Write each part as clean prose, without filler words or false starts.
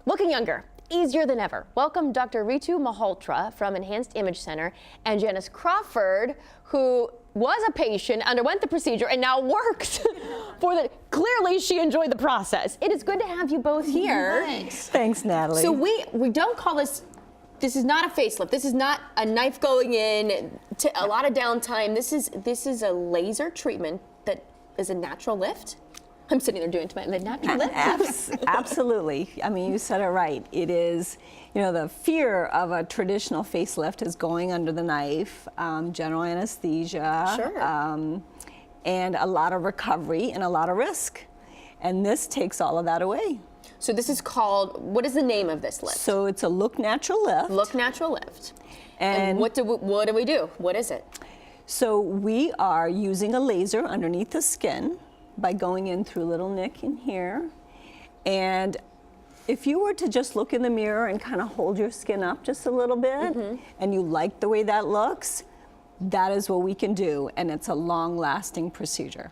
Looking younger, easier than ever. Welcome Dr. Ritu Malhotra from Enhanced Image Center and Janice Crawford, who was a patient, underwent the procedure, and now works for the. Clearly, she enjoyed the process. It is good to have you both here. Thanks. Thanks, Natalie. So we don't call this. This is not a facelift. This is not a knife going in to a lot of downtime. This is a laser treatment that is a natural lift. I'm sitting there doing it to my natural lift. Absolutely. I mean, you said it right. It is, the fear of a traditional facelift is going under the knife, general anesthesia, Sure. And a lot of recovery and a lot of risk. And this takes all of that away. So this is called, what is the name of this lift? So it's a Look Natural Lift. Look Natural Lift. And what do we do? What is it? So we are using a laser underneath the skin by going in through a little nick in here. And if you were to just look in the mirror and kind of hold your skin up just a little bit, and you like the way that looks, that is what we can do, and it's a long-lasting procedure.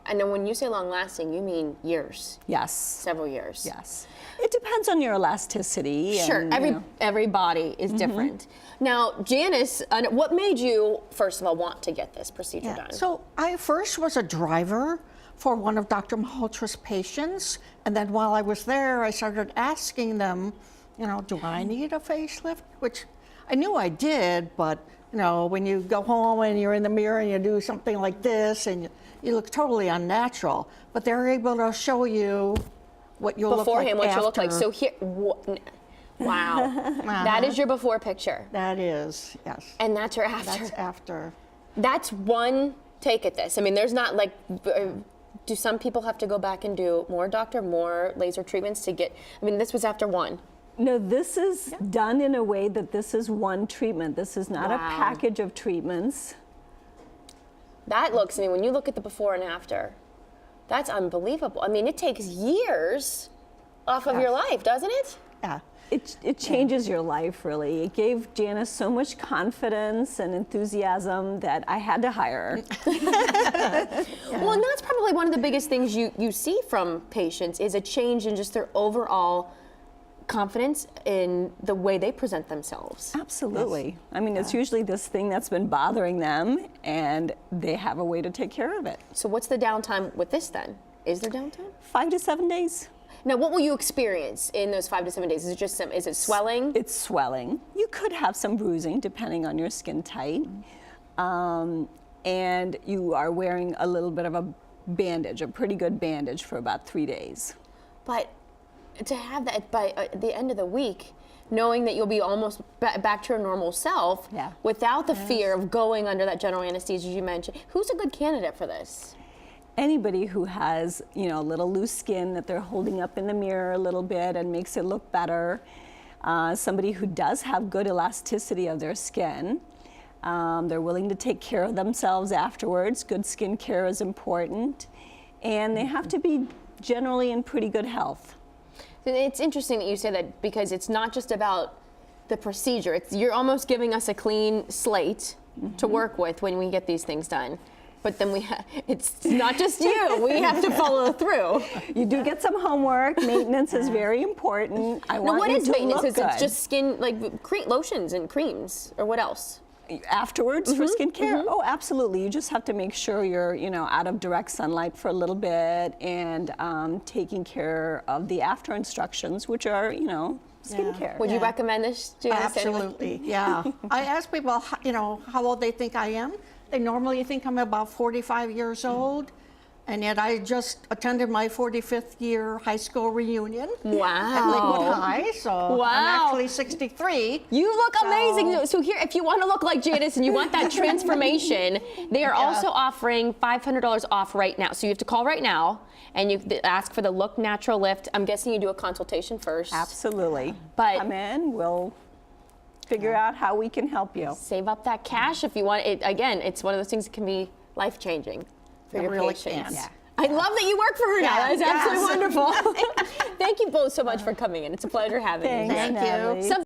And then when you say long-lasting, you mean years? Yes. Several years? Yes. It depends on your elasticity. Sure, and, every body is different. Now, Janice, what made you, first of all, want to get this procedure done? So I first was a driver for one of Dr. Malhotra's patients, and then while I was there, I started asking them, do I need a facelift? Which I knew I did, but when you go home and you're in the mirror and you do something like this, and you look totally unnatural, but they're able to show you what you'll beforehand, look like what you look like. after. So here, wow, that is your before picture. That is, yes. And that's your after. That's after. That's one take at this. I mean, there's not like, do some people have to go back and do more laser treatments to get, I mean, this was after one. No, this is done in a way that this is one treatment. This is not a Wow. package of treatments. That looks, I mean, when you look at the before and after, that's unbelievable. I mean, it takes years off of your life, doesn't it? Yeah. It changes your life, really. It gave Janice so much confidence and enthusiasm that I had to hire her. Well, and that's probably one of the biggest things you see from patients is a change in just their overall confidence in the way they present themselves. Absolutely. I mean, it's usually this thing that's been bothering them, and they have a way to take care of it. So what's the downtime with this then? Is there downtime? 5 to 7 days. Now, what will you experience in those 5 to 7 days? Is it just is it swelling? It's swelling. You could have some bruising depending on your skin type. And you are wearing a little bit of a bandage, a pretty good bandage for about 3 days. But to have that by the end of the week, knowing that you'll be almost back to your normal self without the fear of going under that general anesthesia you mentioned, who's a good candidate for this? Anybody who has, a little loose skin that they're holding up in the mirror a little bit and makes it look better. Somebody who does have good elasticity of their skin. They're willing to take care of themselves afterwards. Good skin care is important. And they have to be generally in pretty good health. It's interesting that you say that because it's not just about the procedure. You're almost giving us a clean slate to work with when we get these things done. But then it's not just you. We have to follow through. You do get some homework. Maintenance is very important. Now, what is maintenance? Is it just skin, like lotions and creams, or what else? Afterwards for skincare? Oh, absolutely. You just have to make sure you're, out of direct sunlight for a little bit and taking care of the after instructions, which are, skincare. Would you recommend this, Janice? Absolutely, yeah. I ask people, how old they think I am. They normally think I'm about 45 years old, and yet I just attended my 45th year high school reunion at Lakewood High, so I'm actually 63. You look amazing. So here, if you want to look like Janice and you want that transformation, they are also offering $500 off right now. So you have to call right now, and you ask for the Look Natural Lift. I'm guessing you do a consultation first. Absolutely. But come in, we'll figure out how we can help you. Save up that cash if you want it. Again, it's one of those things that can be life-changing for your patients. Yeah. I love that you work for her now. That is absolutely wonderful. Thank you both so much for coming in. It's a pleasure having you. Thanks, Natalie.